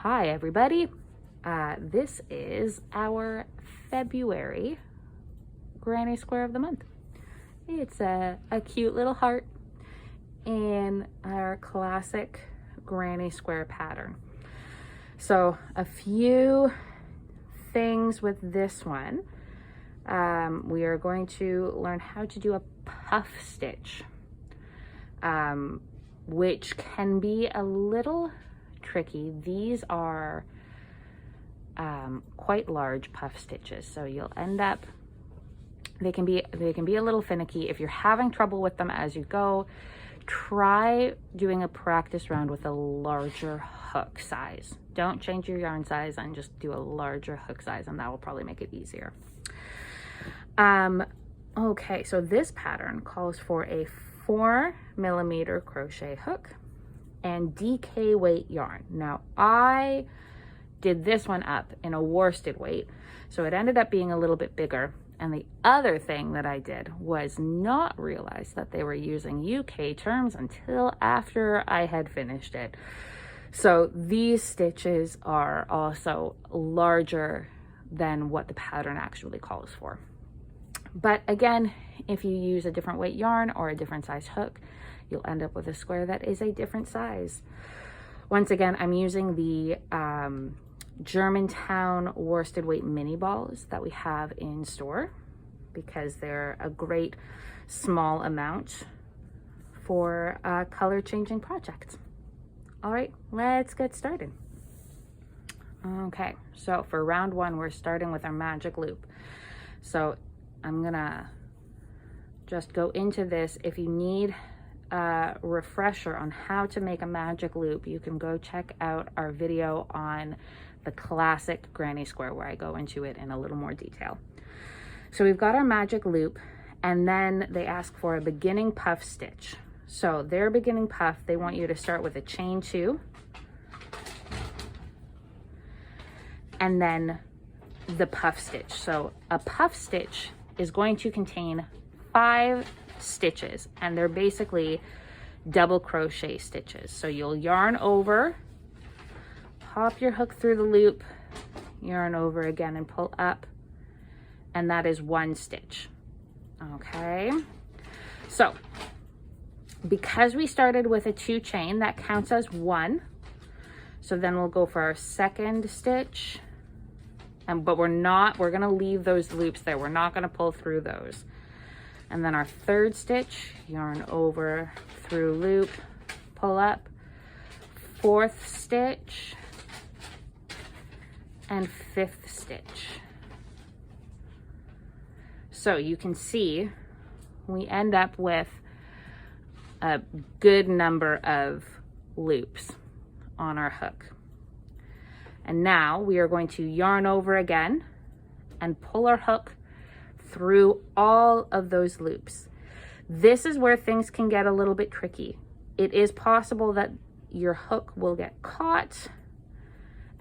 Hi everybody, this is our February granny square of the month. It's a cute little heart in our classic granny square pattern. So a few things with this one. We are going to learn how to do a puff stitch, which can be a little tricky. These are quite large puff stitches, so you'll end up, they can be a little finicky. If you're having trouble with them as you go, try doing a practice round with a larger hook size. Don't change your yarn size and just do a larger hook size, and that will probably make it easier. Okay, so this pattern calls for a 4mm crochet hook and DK weight yarn. Now I did this one up in a worsted weight, so it ended up being a little bit bigger. And the other thing that I did was not realize that they were using UK terms until after I had finished it. So these stitches are also larger than what the pattern actually calls for. But again, if you use a different weight yarn or a different size hook, you'll end up with a square that is a different size. Once again, I'm using the Germantown worsted weight mini balls that we have in store because they're a great small amount for color changing projects. All right, let's get started. Okay, so for round one, we're starting with our magic loop. So I'm gonna just go into this. If you need a refresher on how to make a magic loop, you can go check out our video on the classic granny square where I go into it in a little more detail. So we've got our magic loop, and then they ask for a beginning puff stitch. So their beginning puff, they want you to start with a chain 2 and then the puff stitch. So a puff stitch is going to contain 5 stitches, and they're basically double crochet stitches. So you'll yarn over, pop your hook through the loop, yarn over again and pull up, and that is 1 stitch. Okay, so because we started with a 2 chain, that counts as 1. So then we'll go for our second stitch, but we're gonna leave those loops there. We're not gonna pull through those. And then our third stitch, yarn over, through loop, pull up, 4th stitch, and 5th stitch. So you can see we end up with a good number of loops on our hook. And now we are going to yarn over again and pull our hook through all of those loops. This is where things can get a little bit tricky. It is possible that your hook will get caught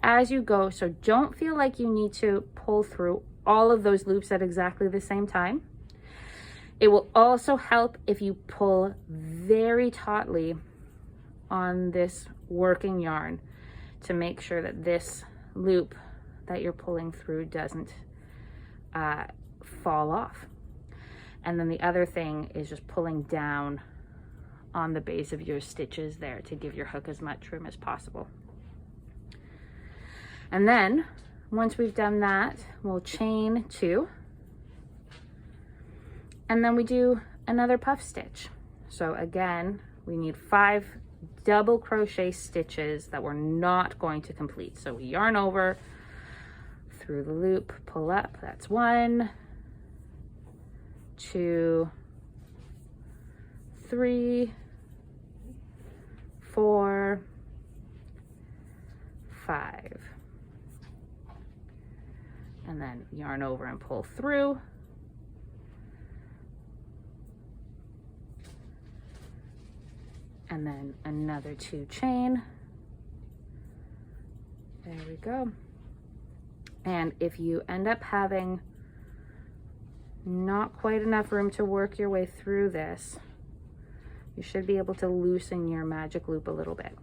as you go, so don't feel like you need to pull through all of those loops at exactly the same time. It will also help if you pull very tautly on this working yarn to make sure that this loop that you're pulling through doesn't fall off. And then the other thing is just pulling down on the base of your stitches there to give your hook as much room as possible. And then once we've done that, we'll chain 2, and then we do another puff stitch. So again, we need 5 double crochet stitches that we're not going to complete. So we yarn over, through the loop, pull up, that's 1, 2, 3, 4, 5. And then yarn over and pull through. And then another 2 chain. There we go. And if you end up having not quite enough room to work your way through this, you should be able to loosen your magic loop a little bit.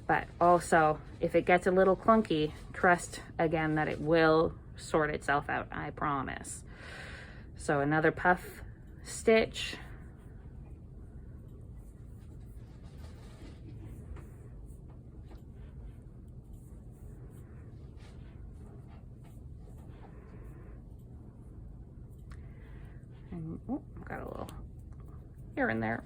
But also, if it gets a little clunky, trust again that it will sort itself out, I promise. So another puff stitch. And oh, got a little here and there.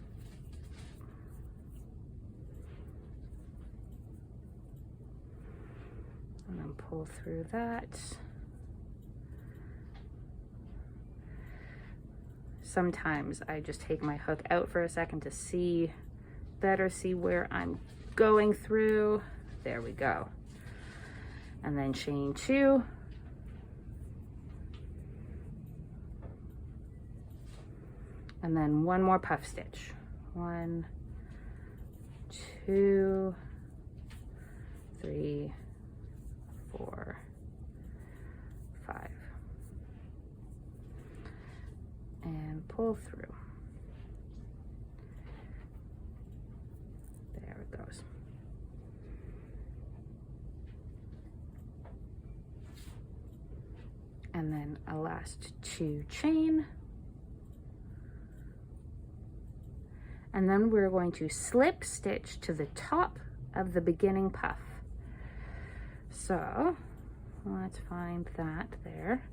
And then pull through that. Sometimes I just take my hook out for a second to see where I'm going through. There we go. And then chain 2. And then one more puff stitch. 1, 2, 3, 4, 5. And pull through. There it goes. And then a last 2 chain. And then we're going to slip stitch to the top of the beginning puff. So let's find that there.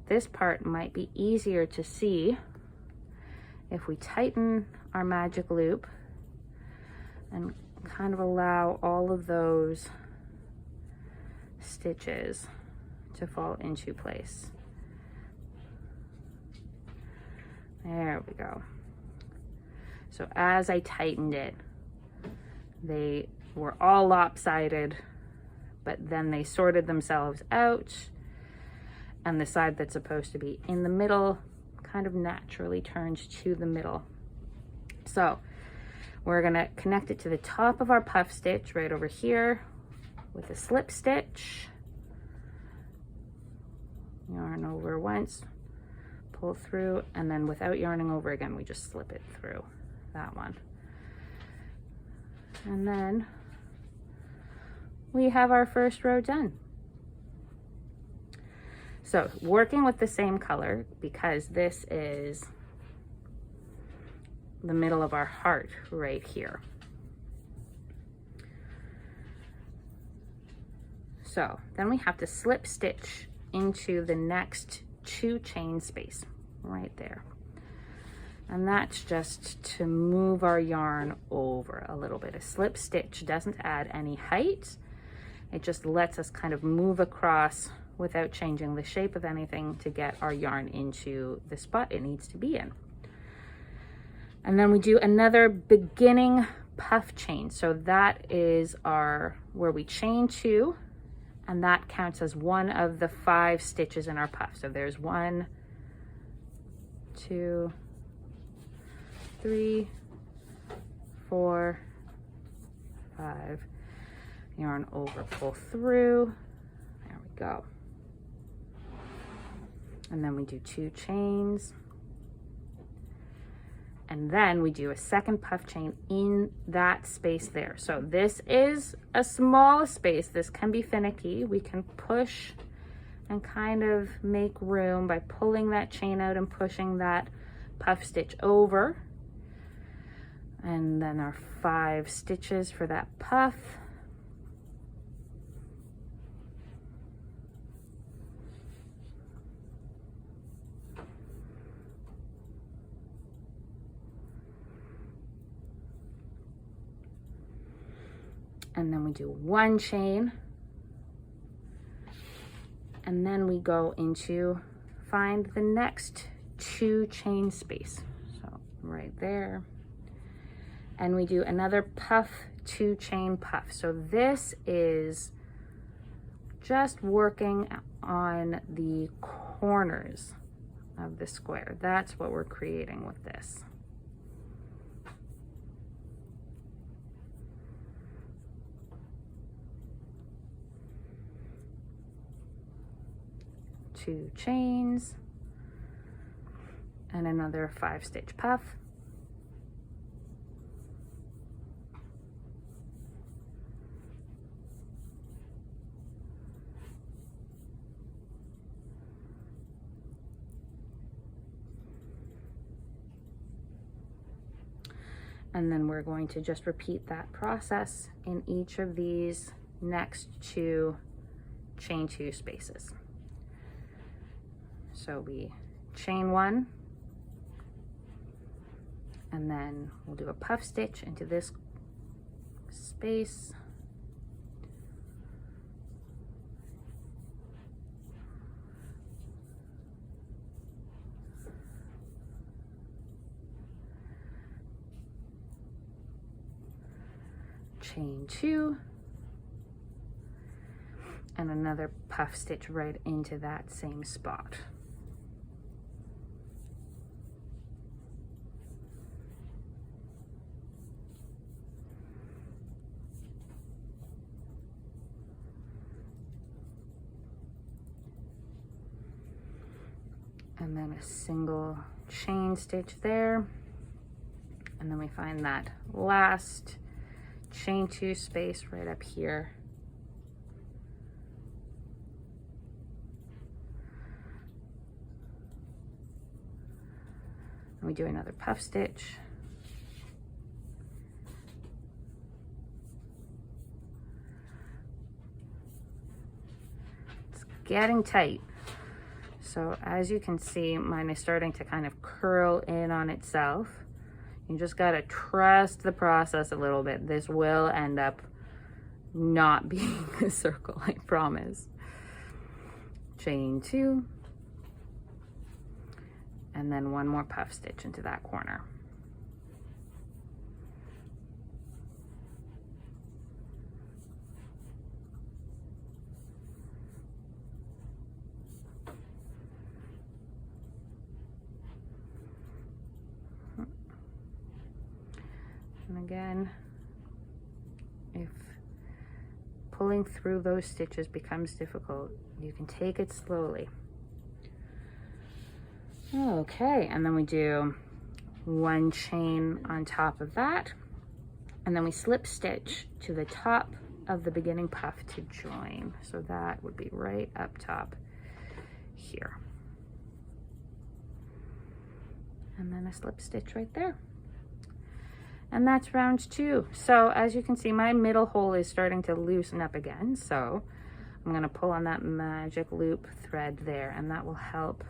This part might be easier to see if we tighten our magic loop and kind of allow all of those stitches to fall into place. There we go. So as I tightened it, they were all lopsided, but then they sorted themselves out, and the side that's supposed to be in the middle kind of naturally turns to the middle. So we're gonna connect it to the top of our puff stitch right over here with a slip stitch. Yarn over once, pull through, and then without yarning over again, we just slip it through that one. And then we have our first row done. So working with the same color, because this is the middle of our heart right here. So then we have to slip stitch into the next 2 chain space right there. And that's just to move our yarn over a little bit. A slip stitch doesn't add any height. It just lets us kind of move across without changing the shape of anything to get our yarn into the spot it needs to be in. And then we do another beginning puff chain. So that is where we chain 2, and that counts as one of the 5 stitches in our puff. So there's 1, 2, 3, 4, 5. Yarn over, pull through. There we go. And then we do 2 chains. And then we do a second puff chain in that space there. So this is a small space. This can be finicky. We can push and kind of make room by pulling that chain out and pushing that puff stitch over. And then our 5 stitches for that puff. And then we do 1 chain, and then we go into find the next 2 chain space. So right there, and we do another puff, 2 chain puff. So this is just working on the corners of the square. That's what we're creating with this. Two chains and another 5 stitch puff. And then we're going to just repeat that process in each of these next 2 chain 2 spaces. So we chain 1, and then we'll do a puff stitch into this space. Chain 2, and another puff stitch right into that same spot. And then a single chain stitch there, and then we find that last chain 2 space right up here. And we do another puff stitch. It's getting tight. So as you can see, mine is starting to kind of curl in on itself. You just gotta trust the process a little bit. This will end up not being a circle, I promise. Chain 2, and then one more puff stitch into that corner. And again, if pulling through those stitches becomes difficult, you can take it slowly. Okay, and then we do 1 chain on top of that, and then we slip stitch to the top of the beginning puff to join. So that would be right up top here. And then a slip stitch right there. And that's round 2. So as you can see, my middle hole is starting to loosen up again. So I'm gonna pull on that magic loop thread there, and that will help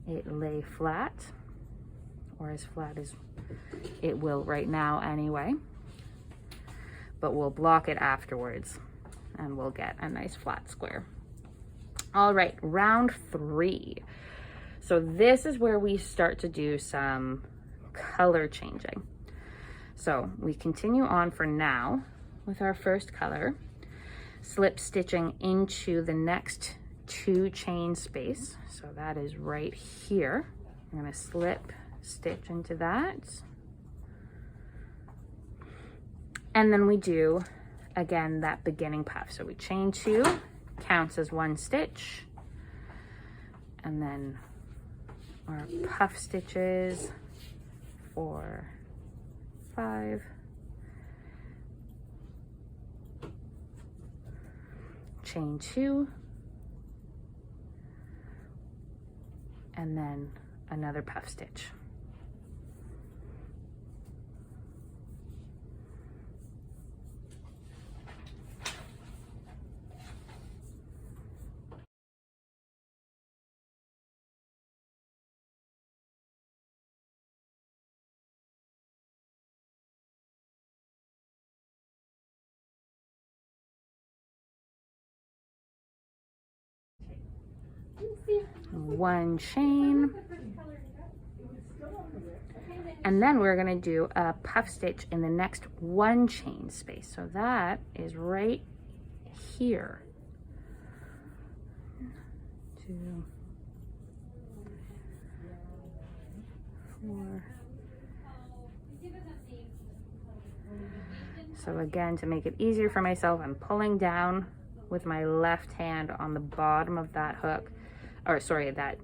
it lay flat, or as flat as it will right now anyway. But we'll block it afterwards and we'll get a nice flat square. All right, round 3. So this is where we start to do some color changing. So we continue on for now with our first color, slip stitching into the next 2 chain space. So that is right here. I'm going to slip stitch into that. And then we do, again, that beginning puff. So we chain 2, counts as 1 stitch. And then our puff stitches, 4, 5, chain 2, and then another puff stitch. One chain, and then we're going to do a puff stitch in the next 1 chain space. So that is right here. 2, 4. So again, to make it easier for myself, I'm pulling down with my left hand on the bottom of that hook, or sorry, that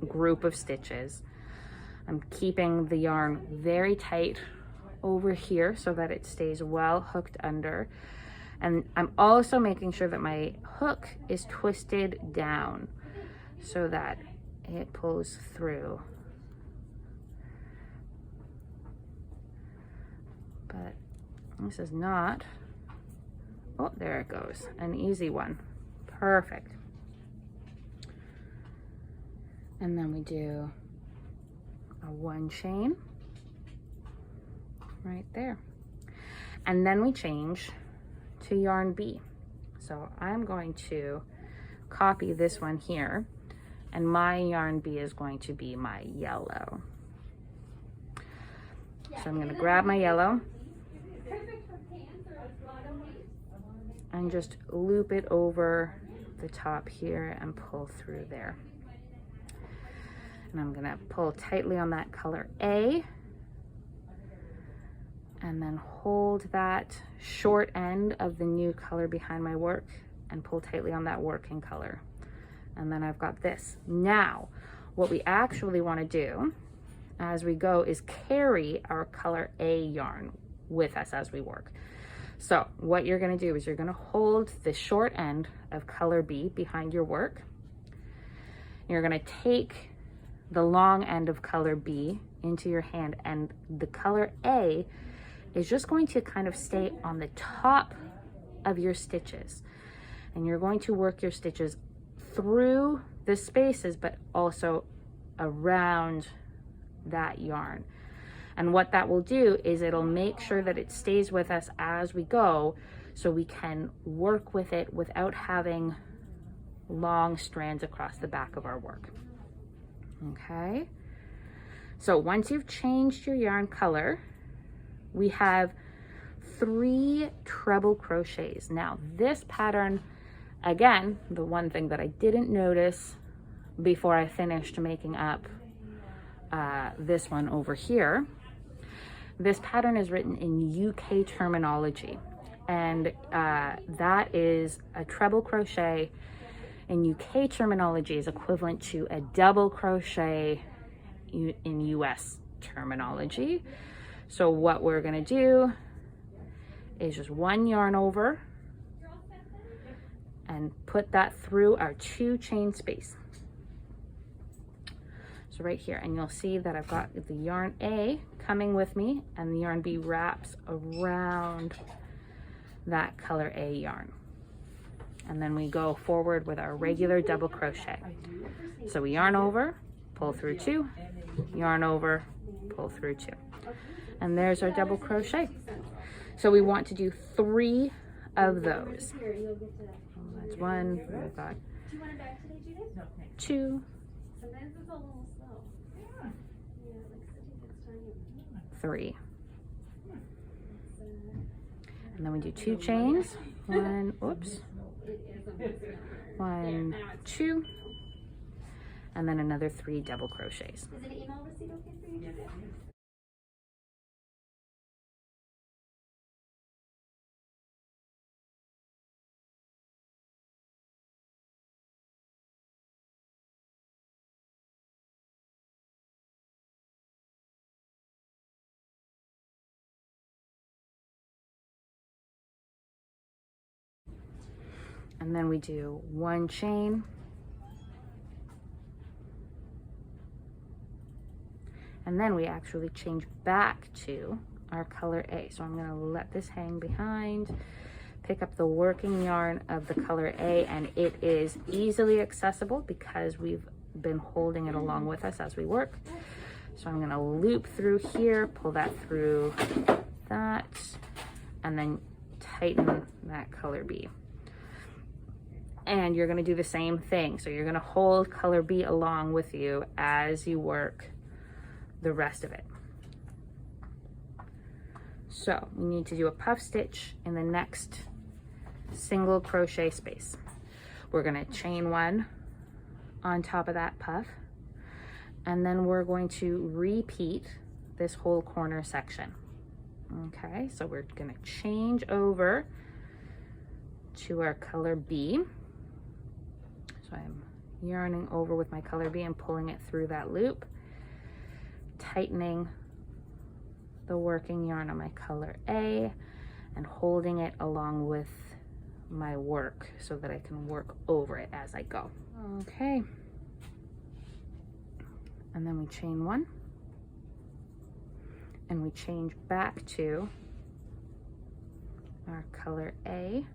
group of stitches. I'm keeping the yarn very tight over here so that it stays well hooked under. And I'm also making sure that my hook is twisted down so that it pulls through. but this is not, oh, there it goes, an easy one. Perfect. And then we do a 1 chain right there. And then we change to yarn B. So I'm going to copy this one here, and my yarn B is going to be my yellow. So I'm going to grab my yellow and just loop it over the top here and pull through there. And I'm going to pull tightly on that color A, and then hold that short end of the new color behind my work and pull tightly on that working color. And then I've got this. Now, what we actually want to do as we go is carry our color A yarn with us as we work. So what you're going to do is you're going to hold the short end of color B behind your work. You're going to take the long end of color B into your hand, and the color A is just going to kind of stay on the top of your stitches. And you're going to work your stitches through the spaces, but also around that yarn. And what that will do is it'll make sure that it stays with us as we go, so we can work with it without having long strands across the back of our work. Okay, so once you've changed your yarn color, we have 3 treble crochets. Now this pattern, again, the one thing that I didn't notice before I finished making up this one over here, this pattern is written in UK terminology, and that is a treble crochet in UK terminology is equivalent to a double crochet in US terminology. So what we're going to do is just 1 yarn over and put that through our 2 chain space. So right here, and you'll see that I've got the yarn A coming with me, and the yarn B wraps around that color A yarn. And then we go forward with our regular double crochet. So we yarn over, pull through 2, yarn over, pull through 2. And there's our double crochet. So we want to do 3 of those. That's 1, we've got 2, 3. And then we do 2 chains. 1, oops. 1, 2, and then another 3 double crochets. Is an email receipt okay for you? And then we do 1 chain, and then we actually change back to our color A. So I'm going to let this hang behind, pick up the working yarn of the color A, and it is easily accessible because we've been holding it along with us as we work. So I'm going to loop through here, pull that through that, and then tighten that color B. And you're going to do the same thing. So you're going to hold color B along with you as you work the rest of it. So we need to do a puff stitch in the next single crochet space. We're going to chain 1 on top of that puff, and then we're going to repeat this whole corner section. Okay, so we're going to change over to our color B. So I'm yarning over with my color B and pulling it through that loop, tightening the working yarn on my color A and holding it along with my work so that I can work over it as I go. Okay, and then we chain 1 and we change back to our color A.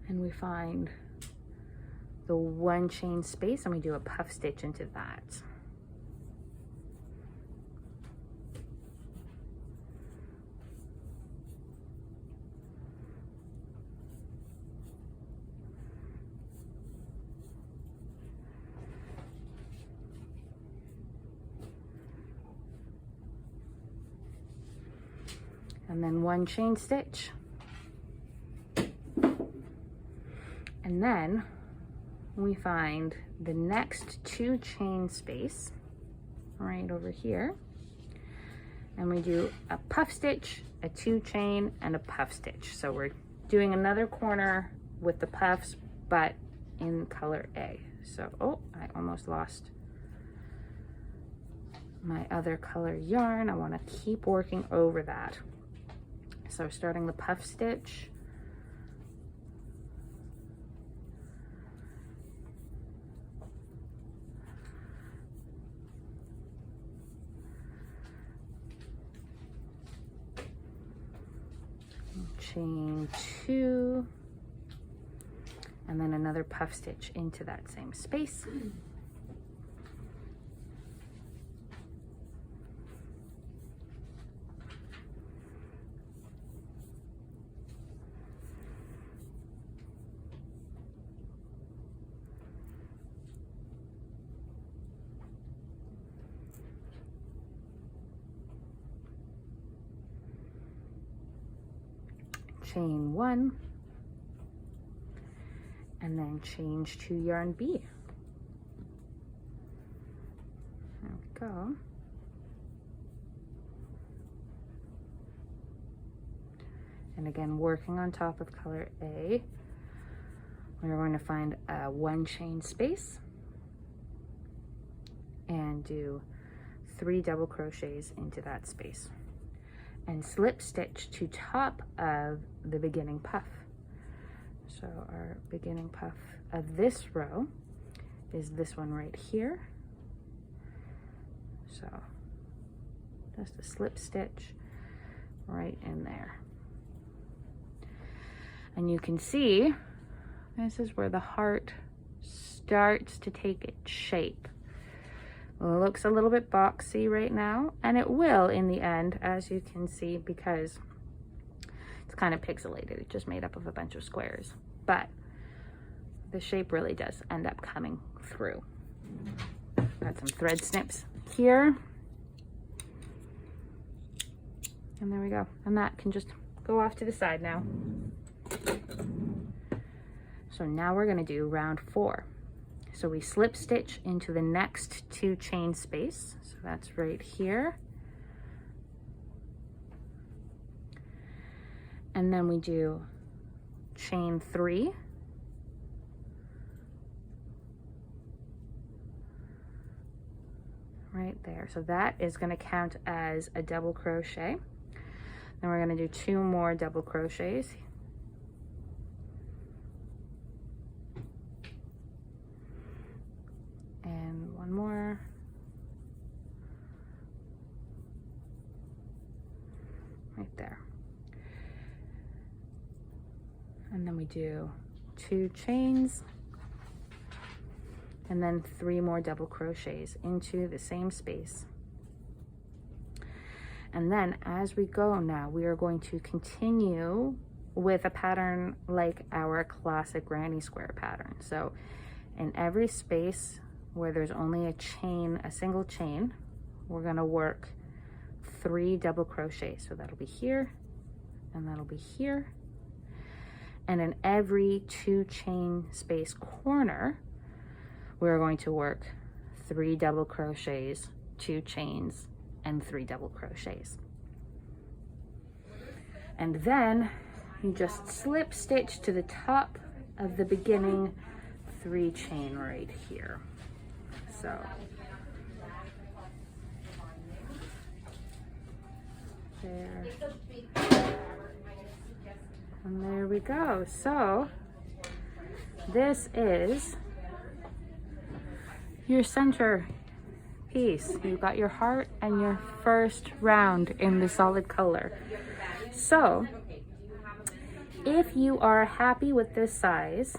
And we find the 1 chain space and we do a puff stitch into that. And then 1 chain stitch. And then we find the next 2 chain space right over here. And we do a puff stitch, a 2 chain, and a puff stitch. So we're doing another corner with the puffs, but in color A. So, oh, I almost lost my other color yarn. I want to keep working over that. So starting the puff stitch, chain 2, and then another puff stitch into that same space. Chain 1, and then change to yarn B. There we go. And again, working on top of color A, we're going to find a 1 chain space and do 3 double crochets into that space. And slip stitch to top of the beginning puff. So our beginning puff of this row is this one right here. So just a slip stitch right in there. And you can see this is where the heart starts to take its shape. It looks a little bit boxy right now, and it will in the end, as you can see, because it's kind of pixelated. It's just made up of a bunch of squares, but the shape really does end up coming through. Got some thread snips here, and there we go. And that can just go off to the side now. So now we're going to do round 4. So we slip stitch into the next 2 chain space. So that's right here. And then we do chain 3. Right there. So that is going to count as a double crochet. Then we're going to do 2 more double crochets. And 1 more. Right there. And then we do 2 chains. And then 3 more double crochets into the same space. And then as we go now, we are going to continue with a pattern like our classic granny square pattern. So in every space where there's only a chain, a single chain, we're gonna work 3 double crochets. So that'll be here, and that'll be here. And in every 2 chain space corner, we're going to work 3 double crochets, 2 chains, and 3 double crochets. And then you just slip stitch to the top of the beginning 3 chain right here. So there, and there we go. So this is your center piece. You got your heart and your first round in the solid color. So if you are happy with this size,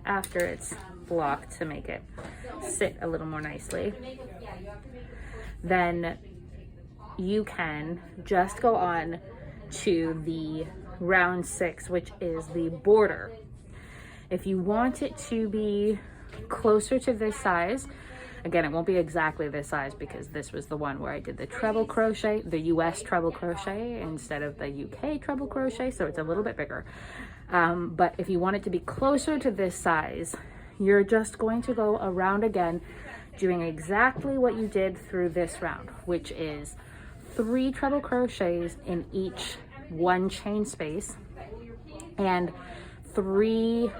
after it's blocked to make it sit a little more nicely, then you can just go on to the round 6, which is the border. If you want it to be closer to this size, again, it won't be exactly this size because this was the one where I did the treble crochet, the US treble crochet instead of the UK treble crochet, so it's a little bit bigger. But if you want it to be closer to this size, you're just going to go around again, doing exactly what you did through this round, which is 3 treble crochets in each one chain space and 3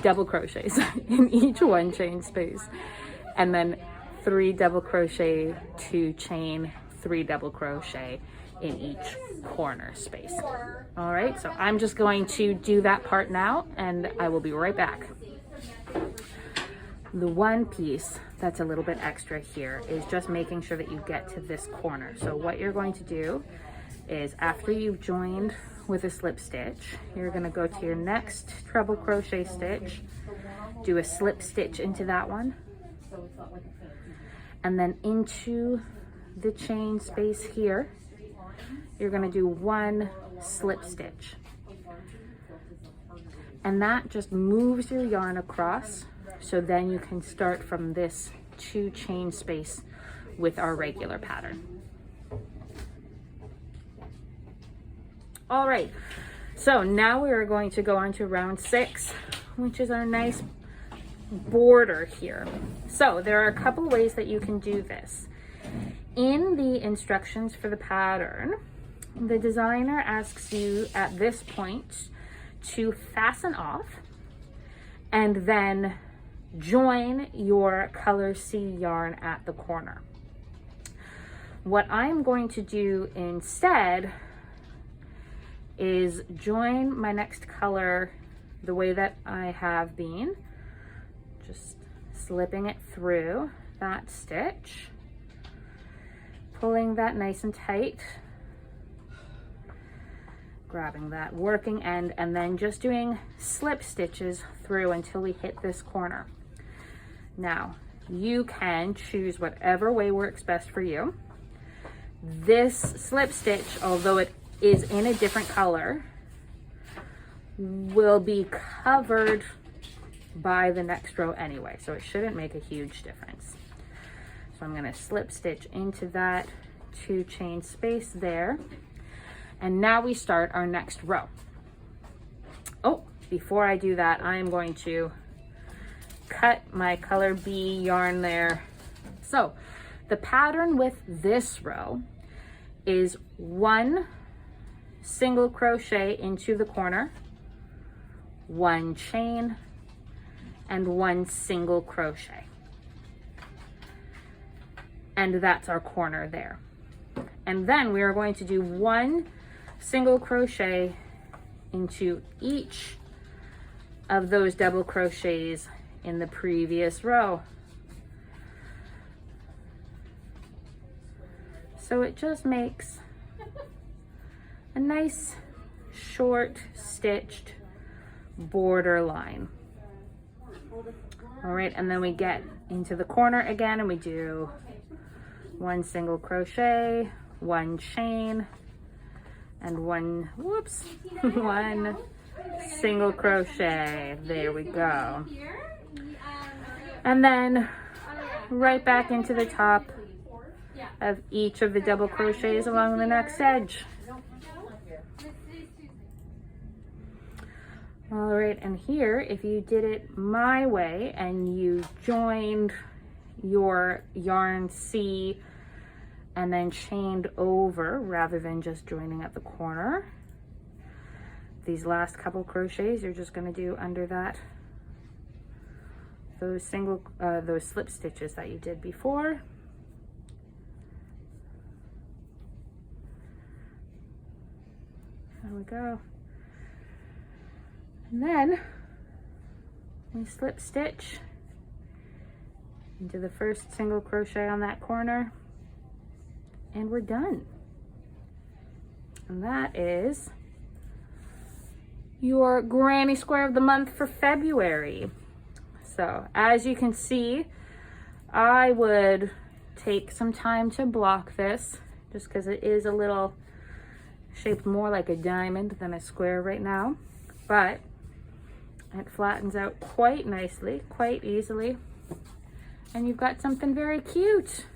double crochets in each one chain space, and then 3 double crochet, 2 chain, 3 double crochet in each corner space. All right, so I'm just going to do that part now and I will be right back. The one piece that's a little bit extra here is just making sure that you get to this corner. So what you're going to do is, after you've joined with a slip stitch, you're going to go to your next treble crochet stitch, do a slip stitch into that one, and then into the chain space here, you're going to do 1 slip stitch. And that just moves your yarn across, so then you can start from this 2 chain space with our regular pattern. All right, so now we are going to go on to round 6, which is our nice border here. So there are a couple ways that you can do this. In the instructions for the pattern, the designer asks you at this point to fasten off and then join your color C yarn at the corner. What I'm going to do instead is join my next color the way that I have been, just slipping it through that stitch, pulling that nice and tight, grabbing that working end, and then just doing slip stitches through until we hit this corner. Now, you can choose whatever way works best for you. This slip stitch, although it is in a different color, will be covered by the next row anyway, so it shouldn't make a huge difference. So I'm going to slip stitch into that 2 chain space there, and now we start our next row. Oh, before I do that, I'm going to cut my color B yarn there. So the pattern with this row is 1 single crochet into the corner, 1 chain, and 1 single crochet. And that's our corner there. And then we are going to do 1 single crochet into each of those double crochets in the previous row. So it just makes a nice short stitched border line. All right, and then we get into the corner again and we do 1 single crochet, 1 chain, and 1 single crochet. There we go. And then right back into the top of each of the double crochets along the next edge. All right, and here, if you did it my way and you joined your yarn C and then chained over rather than just joining at the corner, these last couple crochets you're just going to do under that, those slip stitches that you did before. There we go. And then we slip stitch into the first single crochet on that corner, and we're done. And that is your granny square of the month for February. So as you can see, I would take some time to block this just because it is a little shaped more like a diamond than a square right now, but it flattens out quite nicely, quite easily, and you've got something very cute.